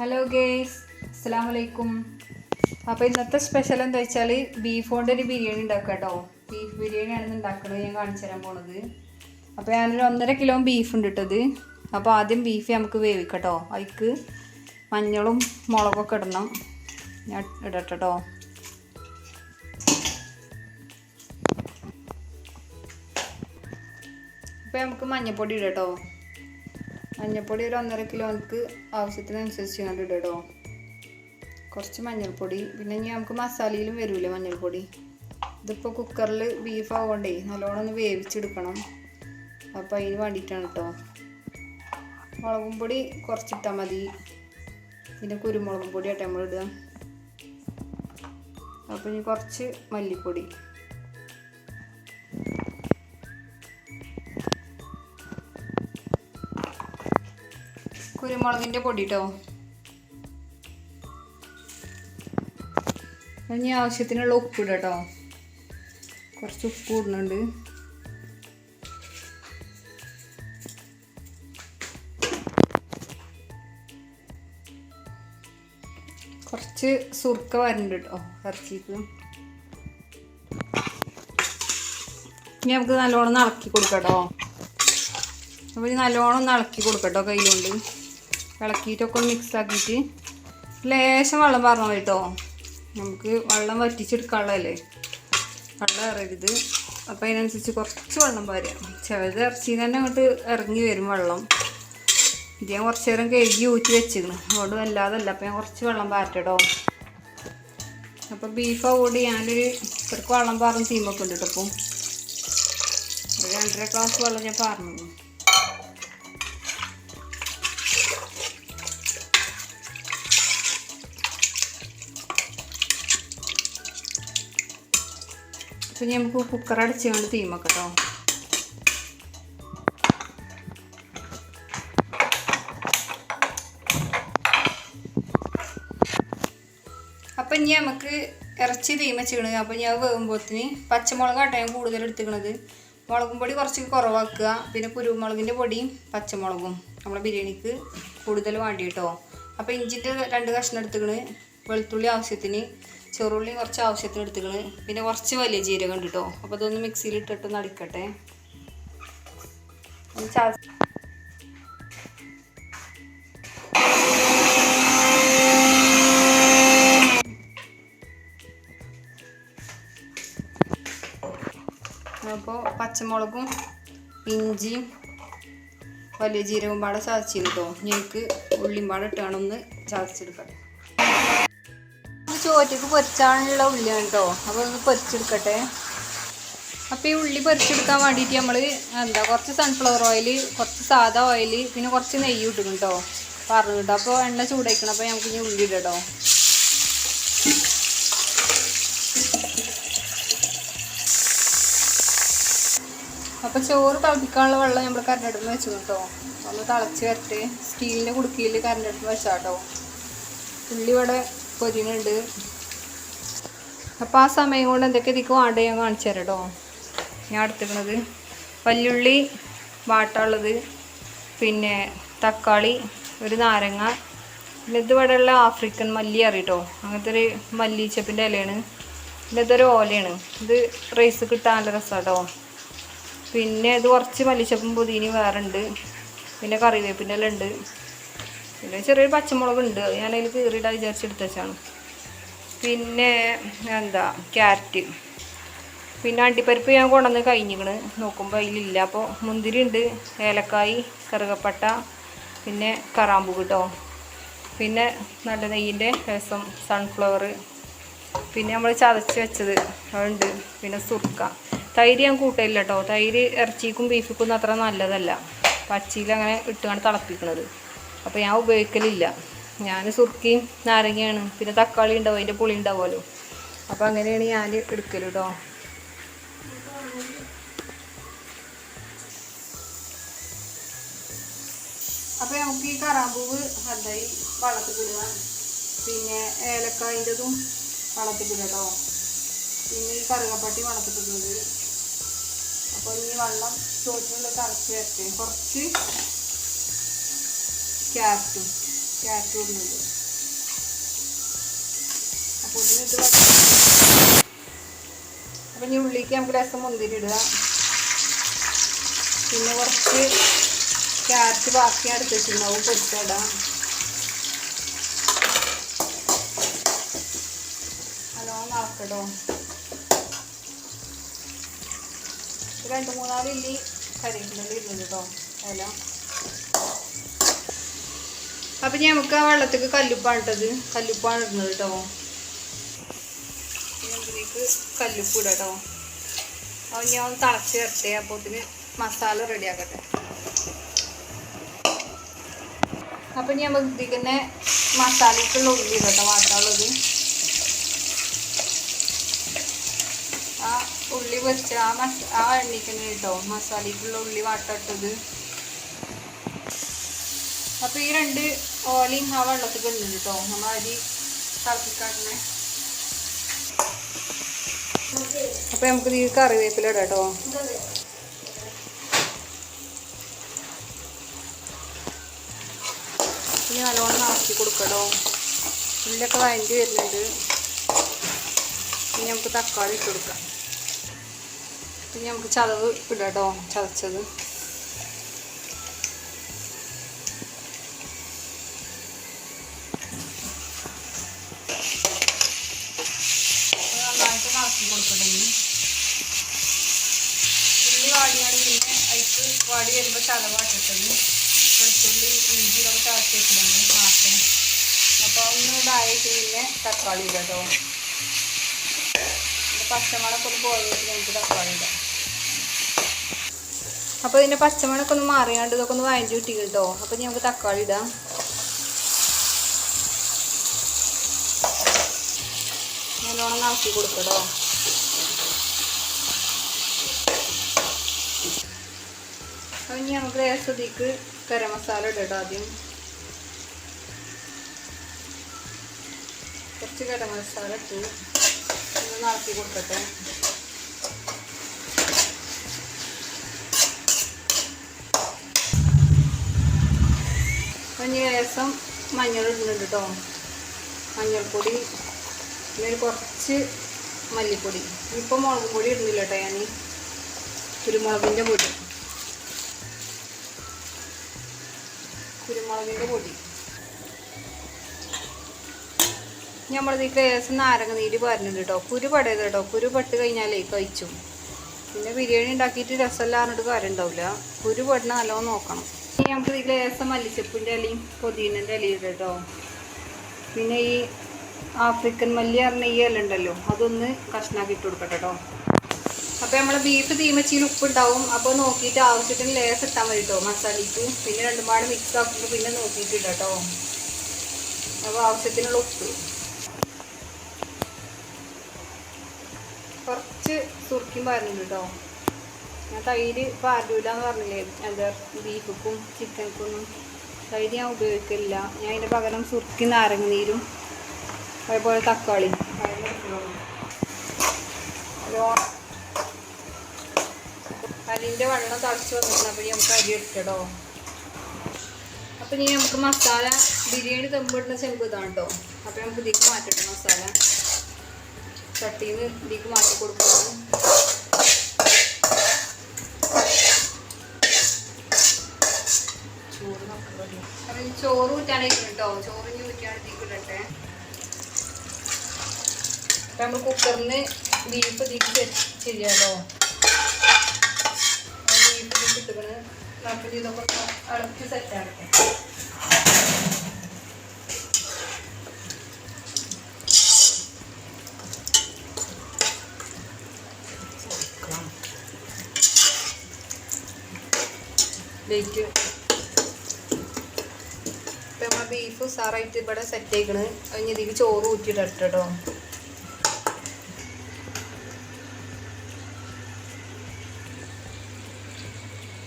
Hello guys, അസ്സലാമു അലൈക്കും. അപ്പോൾ ഇന്നത്തെ സ്പെഷ്യൽ എന്താ വെച്ചാൽ ബീഫ് കൊണ്ട് ഒരു ബിരിയാണി ഉണ്ടാക്കുക കേട്ടോ. ബീഫ് ബിരിയാണിയാണ് ഉണ്ടാക്കുന്നത്, ഞാൻ കാണിച്ചു തരാൻ പോണത്. അപ്പോൾ ഞാനൊരു 1.5 കിലോ ബീഫ് ഉണ്ട് ഇട്ടത്. അപ്പോൾ ആദ്യം ബീഫ് നമുക്ക് വേവിക്കട്ടോ. അതിക്ക് മഞ്ഞളും മുളകൊക്കെ ഇടണം. ഞാൻ ഇടട്ടോ. അപ്പോൾ നമുക്ക് മഞ്ഞൾപ്പൊടി ഇടട്ടോ. മഞ്ഞൾപ്പൊടി ഒരു 1.5 കിലോക്ക് ആവശ്യത്തിനനുസരിച്ച് കണ്ട് ഇടട്ടോ. കുറച്ച് മഞ്ഞൾപ്പൊടി, പിന്നെ ഇനി നമുക്ക് മസാലയിലും വരൂലേ മഞ്ഞൾപ്പൊടി. ഇതിപ്പോൾ കുക്കറിൽ ബീഫ് ആവുകൊണ്ടേ നല്ലോണം ഒന്ന് വേവിച്ചെടുക്കണം. അപ്പോൾ അതിന് വേണ്ടിയിട്ടാണ് കേട്ടോ. മുളകും പൊടി കുറച്ചിട്ടാൽ മതി. പിന്നെ കുരുമുളകും പൊടി ആട്ടെ നമ്മൾ ഇടുക. അപ്പോൾ ഇനി കുറച്ച് മല്ലിപ്പൊടി, കുരുമുളകിൻ്റെ പൊടി കേട്ടോ. ഇനി ആവശ്യത്തിനുള്ള ഉപ്പ് ഇടുക കേട്ടോ. കുറച്ച് ഉപ്പ് ഇടുന്നുണ്ട്. കുറച്ച് സുർക്ക വരുന്നുണ്ട് കേട്ടോ ഇറച്ചിക്ക്. ഇനി നമുക്ക് നല്ലോണം ഇളക്കി കൊടുക്കാം കേട്ടോ. അപ്പോൾ ഇനി നല്ലോണം ഒന്ന് ഇളക്കി കൊടുക്കട്ടോ കയ്യിലുണ്ട്. ഇളക്കിയിട്ടൊക്കെ ഒന്ന് മിക്സ് ആക്കിയിട്ട് ലേശം വെള്ളം പറഞ്ഞാൽ കേട്ടോ. നമുക്ക് വെള്ളം വറ്റിച്ചെടുക്കാനുള്ളതല്ലേ, വെള്ളം ഇറങ്ങരുത്. അപ്പോൾ അതിനനുസരിച്ച് കുറച്ച് വെള്ളം പാരാം. ചിലത് ഇറച്ചിയിൽ തന്നെ അങ്ങോട്ട് ഇറങ്ങി വരും വെള്ളം. ഇത് ഞാൻ കുറച്ച് നേരം കഴുകി ഊറ്റി വെച്ചിരുന്നു, അതുകൊണ്ട് വല്ലാതല്ല. അപ്പോൾ ഞാൻ കുറച്ച് വെള്ളം പാരട്ടോ. അപ്പോൾ ബീഫ് അതുകൊണ്ട് ഞാനൊരു ഇത്രക്ക് വെള്ളം പാർന്ന് തീമൊക്കെ ഉണ്ട് കേട്ടോ. അപ്പോൾ ഒരു 2.5 ഗ്ലാസ് വെള്ളം ഞാൻ പാർന്നു. അപ്പം നമുക്ക് കുക്കർ അടച്ചുകൊണ്ട് തീമൊക്കെ കേട്ടോ. അപ്പം ഇനി നമുക്ക് ഇറച്ചി തീമച്ചിക്കണത്. അപ്പം ഞാൻ വേകുമ്പോഴത്തിന് പച്ചമുളകാട്ടോ ഞാൻ കൂടുതൽ എടുത്തിക്കണത്. മുളകും പൊടി കുറച്ച് കുറവാക്കുക. പിന്നെ കുരുമുളകിൻ്റെ പൊടിയും പച്ചമുളകും നമ്മളെ ബിരിയാണിക്ക് കൂടുതൽ വേണ്ടി കേട്ടോ. അപ്പോൾ ഇഞ്ചിൻ്റെ 2 കഷ്ണം എടുത്തിക്കണ്. വെളുത്തുള്ളി ആവശ്യത്തിന്, ചെറുള്ളി കുറച്ച് ആവശ്യത്തിന് എടുത്തിക്കണ്. പിന്നെ കുറച്ച് വലിയ ജീരകം ഉണ്ട് കേട്ടോ. അപ്പോൾ അതൊന്ന് മിക്സിയിൽ ഇട്ടിട്ട് നടിക്കട്ടെ. അപ്പോൾ പച്ചമുളകും ഇഞ്ചിയും വലിയ ജീരകവും പാടെ ചതച്ചിരുന്നു കേട്ടോ. ഞങ്ങൾക്ക് ഉള്ളിയും പാടെ ഇട്ടാണ് ഒന്ന് ചതച്ചെടുക്കട്ടെ. ചോറ്റക്ക് പൊരിച്ചാനുള്ള ഉള്ളിയാണ് കേട്ടോ. അപ്പോൾ ഒന്ന് പൊരിച്ചെടുക്കട്ടെ. അപ്പോൾ ഈ ഉള്ളി പൊരിച്ചെടുക്കാൻ വേണ്ടിയിട്ട് നമ്മൾ കുറച്ച് സൺഫ്ലവർ ഓയിൽ, കുറച്ച് സാധാ ഓയിൽ, പിന്നെ കുറച്ച് നെയ്യ് ഇട്ടിക്കണം കേട്ടോ. പറഞ്ഞു കേട്ടോ. അപ്പോൾ എണ്ണ ചൂടാക്കണം. അപ്പോൾ നമുക്ക് ഇനി ഉള്ളി ഇടട്ടോ. അപ്പോൾ ചോറ് തിളപ്പിക്കാനുള്ള വെള്ളം നമ്മൾ കരണ്ടടുപ്പ് വെച്ചു കേട്ടോ. ഒന്ന് തിളച്ച് വരട്ടെ. സ്റ്റീലിൻ്റെ കുടുക്കിയിൽ കരണ്ടടുപ്പ് വെച്ചാൽ കേട്ടോ. ഉള്ളി ഇവിടെ പൊരിനുണ്ട്. അപ്പോൾ ആ സമയം കൊണ്ട് എന്തൊക്കെ ഇതിക്ക് വേണ്ട ഞാൻ കാണിച്ചു തരാം കേട്ടോ. ഞാൻ എടുത്തിരുന്നത് വല്യുള്ളി വാട്ടാനുള്ളത്, പിന്നെ തക്കാളി, ഒരു നാരങ്ങ, പിന്നെ ഇത് ഇവിടെയുള്ള ആഫ്രിക്കൻ മല്ലി അറിയട്ടോ. അങ്ങനത്തെ ഒരു മല്ലിച്ചപ്പിൻ്റെ ഇലയാണ്. പിന്നെ ഇതൊരു ഓലയാണ്. ഇത് റൈസ് കിട്ടാൻ നല്ല രസമാണ് കേട്ടോ. പിന്നെ ഇത് കുറച്ച് മല്ലിച്ചപ്പും പുതിനയും വേറെ ഉണ്ട്. പിന്നെ കറിവേപ്പിൻ്റെ ഇല ഉണ്ട്. പിന്നെ ചെറിയൊരു പച്ചമുളക് ഉണ്ട്, ഞാനതിൽ കീറിയിടാൻ വിചാരിച്ചെടുത്ത് വെച്ചാണ്. പിന്നെ ക്യാരറ്റ്, പിന്നെ അണ്ടിപ്പരിപ്പ് ഞാൻ കൊണ്ടുവന്ന് കഴിഞ്ഞിക്കണ്. നോക്കുമ്പോൾ അതിലില്ല. അപ്പോൾ മുന്തിരി ഉണ്ട്, ഏലക്കായ്, കറുകപ്പട്ട, പിന്നെ കറാമ്പൂ കേട്ടോ. പിന്നെ നല്ല നെയ്യിൻ്റെ രസം, സൺഫ്ലവർ, പിന്നെ നമ്മൾ ചതച്ച് വെച്ചത് അതുണ്ട്. പിന്നെ സുർക്ക. തൈര് ഞാൻ കൂട്ടില്ല കേട്ടോ. തൈര് ഇറച്ചിക്കും ബീഫിക്കും അത്ര നല്ലതല്ല, പച്ചയിൽ അങ്ങനെ ഇട്ടുകൊണ്ട് തിളപ്പിക്കണത്. അപ്പോൾ ഞാൻ ഉപയോഗിക്കലില്ല. ഞാൻ സുർക്കയും നാരങ്ങയാണ്, പിന്നെ തക്കാളി ഉണ്ടാവും, അതിൻ്റെ പുളി ഉണ്ടാവുമല്ലോ. അപ്പോൾ അങ്ങനെയാണ് ഞാൻ എടുക്കൽ കേട്ടോ. അപ്പോൾ നമുക്ക് ഈ കറാമ്പൂവ് ഈ വെള്ളത്തിൽ ഇടുക. പിന്നെ ഏലക്കായൻ്റെതും വെള്ളത്തിൽ ഇടുക കേട്ടോ. പിന്നെ ഈ കറുകപ്പട്ടി വെള്ളത്തിട്ടുണ്ട്. അപ്പോൾ ഈ വെള്ളം ചോറ്റിനുള്ള തിളച്ച് വരട്ടെ. കുറച്ച് ക്യാരറ്റും ക്യാരറ്റ് ഇടുന്നത്. അപ്പോൾ ഇതിനിട്ട് അപ്പം ഇനി ഉള്ളിലേക്ക് നമുക്ക് രസം മുന്തിരി ഇടുക. പിന്നെ കുറച്ച് ക്യാരറ്റ് ബാക്കി എടുത്ത് വെച്ചിട്ടുണ്ടാവും പൊരിച്ചിടാം. നല്ലോണം നടക്കട്ടോ. 2-3 ഇല്ലി കരിവേപ്പില ഇരുന്നത് കേട്ടോ ഇല. അപ്പം നമുക്ക് ആ വെള്ളത്തേക്ക് കല്ലുപ്പാണ് ഇട്ടത്. കല്ലുപ്പാണ് ഇടുന്നത് കേട്ടോ. ഇതിലേക്ക് കല്ലുപ്പ് ഇടാം കേട്ടോ. അപ്പോൾ ഞാൻ ഒന്ന് തിളച്ച് വരട്ടെ. അപ്പോൾ ഇതിന് മസാല റെഡിയാക്കട്ടെ. അപ്പം ഞാൻ ഇതിലേക്ക് തന്നെ മസാലയ്ക്കുള്ള ഉള്ളി ഇടാം കേട്ടോ, വാട്ടാനുള്ളത്. ആ ഉള്ളി വെച്ച് ആ എണ്ണയ്ക്ക് തന്നെ കേട്ടോ മസാലയ്ക്കുള്ള ഉള്ളി വാട്ടിട്ടത്. അപ്പോൾ ഈ 2 ഓലയും ആ വെള്ളത്തിൽ ഇടുന്നുണ്ട് കേട്ടോ. നമ്മൾ അരി തിളപ്പിക്കാട്ടിനെ. അപ്പോൾ നമുക്ക് ഈ കറിവേപ്പില ഇടാം കേട്ടോ. ഇനി നല്ലോണം ഇളക്കി കൊടുക്കട്ടോ. ഉള്ളിയൊക്കെ വഴണ്ടി വരുന്നുണ്ട്. ഇനി നമുക്ക് തക്കാളി ഇട്ട് കൊടുക്കാം. ഇനി നമുക്ക് ചതവ് ഇടാം കേട്ടോ, ചതച്ചത്. നന്നായിട്ട് ഇളക്കി കൊടുക്കട്ടെ. ഉള്ളി വാടിയാണ് പിന്നെ അതിക്ക് വാടി വരുമ്പോൾ ചതവാട്ടിട്ടത്. വെളുത്തുള്ളി ഇഞ്ചിയിലൊക്കെ ചതച്ച് വെച്ചിട്ടുണ്ട് മാറ്റം. അപ്പോൾ ഒന്ന് ഇതായിട്ട് പിന്നെ തക്കാളി ഇടാം കേട്ടോ. പച്ചമുളകൊക്കെ ഒന്ന് പോയിട്ട് നമുക്ക് തക്കാളി ഇടാം. അപ്പോൾ ഇതിൻ്റെ പച്ചമുളകൊക്കെ ഒന്ന് മാറിയാണ്ട് ഇതൊക്കെ ഒന്ന് വഴഞ്ഞ് കിട്ടി കേട്ടോ. അപ്പോൾ നമുക്ക് തക്കാളി ഇടാം. നല്ലോണം ഇളക്കി കൊടുക്കട്ടോ. അപ്പോൾ ഇനി നമുക്ക് രസത്തിക്ക് ഗരം മസാല ഇടട്ടോ. ആദ്യം കുറച്ച് ഗരം മസാല ഇട്ട് ഒന്ന് ഇളക്കി കൊടുക്കട്ടെ. അപ്പം ഇനി രസം മഞ്ഞൾ ഇടുന്നുണ്ട് കേട്ടോ. മഞ്ഞൾപ്പൊടി പിന്നെ കുറച്ച് മല്ലിപ്പൊടി. ഇപ്പം മുളക് പൊടി ഇടുന്നില്ല കേട്ടോ. ഞാൻ കുരുമുളകിൻ്റെ പൊടി നമ്മളിതിക്ക് ലേശം നാരങ്ങ നീര് പാരുന്നുണ്ട് കേട്ടോ. കുരു പടയത് കേട്ടോ. കുരു പെട്ട് കഴിഞ്ഞാലേ കഴിച്ചു. പിന്നെ ബിരിയാണി ഉണ്ടാക്കിയിട്ട് രസമെല്ലാം പറഞ്ഞിട്ട് കാര്യം ഉണ്ടാവില്ല. കുരു പെടണ നല്ലോണം നോക്കണം. ഇനി നമുക്ക് ഇതിൽ ലേശം മല്ലിച്ചപ്പിൻ്റെ ഇലയും പുതിനൻ്റെ ഇലയും ഇടും കേട്ടോ. പിന്നെ ഈ ആഫ്രിക്കൻ മല്ലി പറഞ്ഞ ഈ ഇല ഉണ്ടല്ലോ, അതൊന്ന് കഷ്ണാക്കി ഇട്ട് കൊടുക്കട്ടെ കേട്ടോ. അപ്പോൾ നമ്മൾ ബീഫ് തീമച്ചിയിൽ ഉപ്പുണ്ടാവും. അപ്പോൾ നോക്കിയിട്ട് ആവശ്യത്തിന് ലേശം ഇട്ടാൽ മതി കേട്ടോ മസാലയ്ക്ക്. പിന്നെ 2 പാട് മിക്സ് ആക്കുമ്പോൾ പിന്നെ നോക്കിയിട്ട് ഇടാം കേട്ടോ. അപ്പോൾ ആവശ്യത്തിനുള്ള ഉപ്പ്, കുറച്ച് സുർക്കിയും പാരുന്നുണ്ട് കേട്ടോ. ഞാൻ തൈര് പാരൂല എന്ന് പറഞ്ഞില്ലേ, എന്താ ബീഫുക്കും ചിക്കനക്കൊന്നും തൈര് ഞാൻ ഉപയോഗിക്കില്ല. ഞാൻ അതിൻ്റെ പകരം സുർക്കി നാരങ്ങ നീരും അതേപോലെ തക്കാളി അരിൻ്റെ വെള്ളം തിളച്ച് വന്നിട്ടുണ്ട്. അപ്പോൾ നമുക്ക് അരി എടുക്കട്ടോ. അപ്പോൾ ഇനി നമുക്ക് മസാല ബിരിയാണി ദമ്മിടുന്ന ചെമ്പ് ഇതാണ് കേട്ടോ. അപ്പോൾ നമുക്ക് ഇതിലേക്ക് മാറ്റട്ടെ. മസാല ചട്ടിയിൽ നിന്ന് ഇതിലേക്ക് മാറ്റി കൊടുക്കണം. അപ്പം ഇനി ചോറ് ഊറ്റാനായിട്ട് കേട്ടോ. ചോറ് ഇനി ഊറ്റാണ് ഇതിലേക്ക് ഇടട്ടെ. അപ്പം നമ്മൾ കുക്കറിന് ബീഫ് ഇതിലേക്ക് ചെയ്യാമല്ലോ. കിട്ടുകയാണ്. നമുക്ക് ഇതൊക്കെ അടച്ച് സെറ്റാകട്ടെ. വെയിറ്റ് ഇപ്പം നമ്മൾ ബീഫ് സാറായിട്ട് ഇവിടെ സെറ്റ് ആയിക്കണ്. അതിന് ഇതിലേക്ക് ചോറ് ഊറ്റിയിടട്ടെ കേട്ടോ.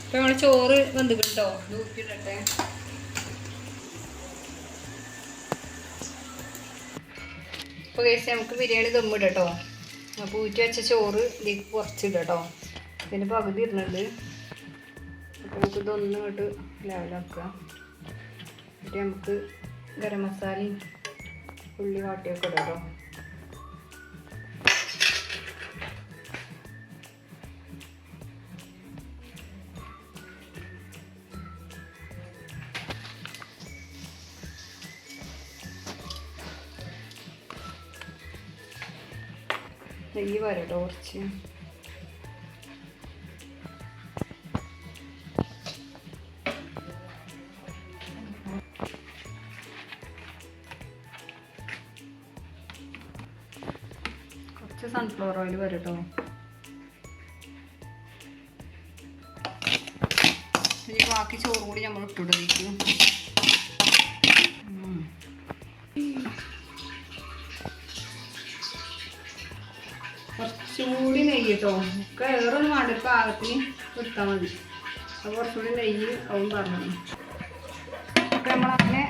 ഇപ്പം നമ്മൾ ചോറ് വെന്ത് കേട്ടോ. ഇത് ഊറ്റിയിടട്ടെ. ഇപ്പോൾ കഴിച്ച് നമുക്ക് ബിരിയാണി ദമ്മിടാം കേട്ടോ. അപ്പോൾ ഊറ്റി വെച്ച ചോറ് ഇതിലേക്ക് കുറച്ചിടാം കേട്ടോ. പിന്നെ പകുതി ഇടുന്നുണ്ട്. അപ്പോൾ നമുക്ക് ഇതൊന്നും ഇങ്ങോട്ട് ലെവലാക്കുക. എന്നിട്ട് നമുക്ക് ഗരം മസാലയും ഉള്ളി വാട്ടിയൊക്കെ ഇടാം കേട്ടോ. നെയ്യ് വരട്ടോ കുറച്ച്. കുറച്ച് സൺഫ്ലവർ ഓയിൽ വരട്ടോ. ഇനി ബാക്കി ചോറും കൂടി നമ്മൾ ഇട്ടിടും. കുറച്ചുകൂടി നെയ്യ് കേട്ടോ. ഒക്കെ ഏറൊന്നും വേണ്ട, പാകത്തിന് എടുത്താൽ മതി. അപ്പോൾ കുറച്ചുകൂടി നെയ്യ് അവൻ പറഞ്ഞു. അപ്പം നമ്മളങ്ങനെ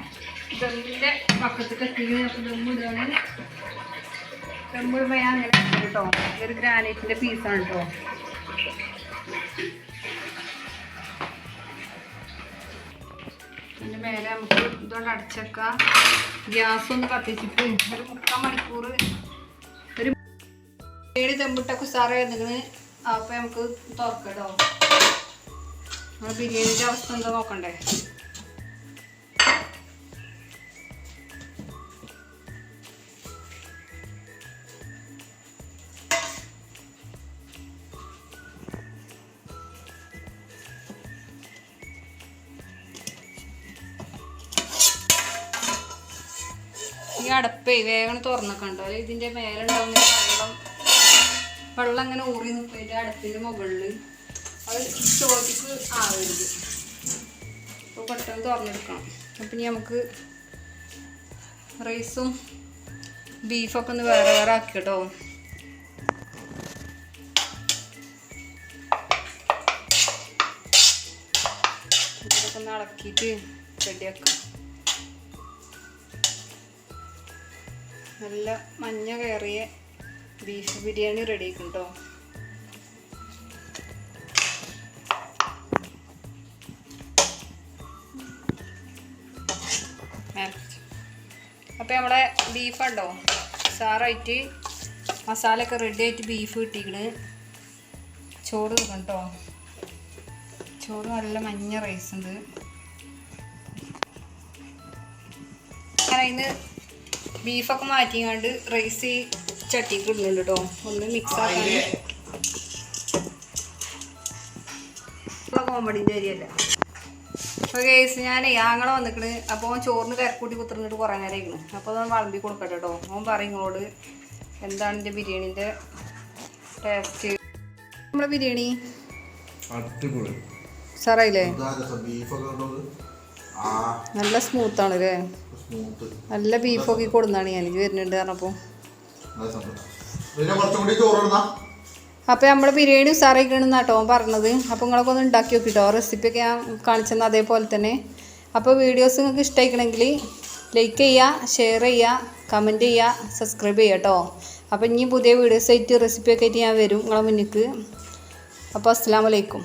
ദമ്മിൻ്റെ പക്കത്തൊക്കെ എത്തിക്കുന്നത് ദമ്മിടുകയാണ്. ദമ്മിടുമ്പോൾ ഞാൻ അങ്ങനെ കേട്ടോ. ഇതൊരു ഗ്രാനൈറ്റിൻ്റെ പീസാണ് കേട്ടോ. ഇതിൻ്റെ മേലെ നമുക്ക് ഇതുകൊണ്ട് അടച്ചേക്കാം. ഗ്യാസൊന്ന് കത്തിച്ചിട്ട് ഒരു 3/4 മണിക്കൂർ ഒരു ദമ്മിട്ടൊക്കെ ഉസാറ് വരുന്നത്. അപ്പോൾ നമുക്ക് തുറക്കാം കേട്ടോ. നമ്മൾ ബിരിയാണിൻ്റെ അവസ്ഥ എന്താ നോക്കണ്ടേ. ഈ അടപ്പേ വേഗം തുറന്നൊക്കെ ഉണ്ടോ. ഇതിൻ്റെ മേലുണ്ടാവുന്ന വെള്ളം അങ്ങനെ ഊറി നിൽക്കില്ല അടുപ്പിൻ്റെ മുകളിൽ. അത് ചോദിക്ക് ആവരുത്. അപ്പോൾ പെട്ടെന്ന് തുറന്നെടുക്കണം. അപ്പം ഇനി നമുക്ക് റൈസും ബീഫൊക്കെ ഒന്ന് വേറെ വേറെ ആക്കി കേട്ടോ. ഇതൊക്കെ ഒന്ന് ഇളക്കിയിട്ട് റെഡിയാക്കാം. നല്ല മഞ്ഞ കയറിയ ബീഫ് ബിരിയാണി റെഡി ആക്കും കേട്ടോ. അപ്പോൾ നമ്മുടെ ബീഫുണ്ടോ സാറായിട്ട് മസാലയൊക്കെ റെഡി ആയിട്ട് ബീഫ് കിട്ടിക്കണ്. ചോറ് വെക്കണം കേട്ടോ. ചോറ് നല്ല മഞ്ഞ റൈസ് ഉണ്ട്. അങ്ങനെ ഇന്ന് ബീഫൊക്കെ മാറ്റിങ്ങാണ്ട് റൈസ് ഈ ചട്ടിക്ക് ഇടുന്നുണ്ട് കേട്ടോ. ഒന്ന് മിക്സ് ആക്കാൻ. കോമഡിൻ്റെ അരിയല്ല. അപ്പോൾ കേസ് ഞാൻ ആങ്ങളെ വന്നിക്കണ്. അപ്പോൾ അവൻ ചോറിന് കരക്കൂട്ടി കുത്തിർന്നിട്ട് കുറേ നേരം ആയിരുന്നു. അപ്പോൾ അത് വളമ്പി കൊടുക്കട്ടെ കേട്ടോ. അവൻ പറയും നിങ്ങളോട് എന്താണ് എൻ്റെ ബിരിയാണീൻ്റെ ടേസ്റ്റ്. നമ്മുടെ ബിരിയാണി സാറായില്ലേ? നല്ല സ്മൂത്താണ് അല്ലേ? നല്ല ബീഫൊക്കെ കൊടുന്നാണ് ഞാൻ വരുന്നുണ്ട് പറഞ്ഞപ്പോൾ. അപ്പോൾ നമ്മുടെ ബിരിയാണി ഉസാറായിക്കണെന്ന് കേട്ടോ പറഞ്ഞത്. അപ്പോൾ നിങ്ങളൊക്കെ ഒന്ന് ഉണ്ടാക്കി നോക്കിട്ടോ. റെസിപ്പിയൊക്കെ ഞാൻ കാണിച്ചെന്ന് അതേപോലെ തന്നെ. അപ്പോൾ വീഡിയോസ് നിങ്ങൾക്ക് ഇഷ്ടമായിക്കണമെങ്കിൽ ലൈക്ക് ചെയ്യുക, ഷെയർ ചെയ്യുക, കമൻറ്റ് ചെയ്യുക, സബ്സ്ക്രൈബ് ചെയ്യുക കേട്ടോ. അപ്പോൾ ഇനി പുതിയ വീഡിയോസ് ആയിട്ട് റെസിപ്പിയൊക്കെ ആയിട്ട് ഞാൻ വരും നിങ്ങളെ മുന്നിലേക്ക്. അപ്പോൾ അസ്സലാമു അലൈക്കും.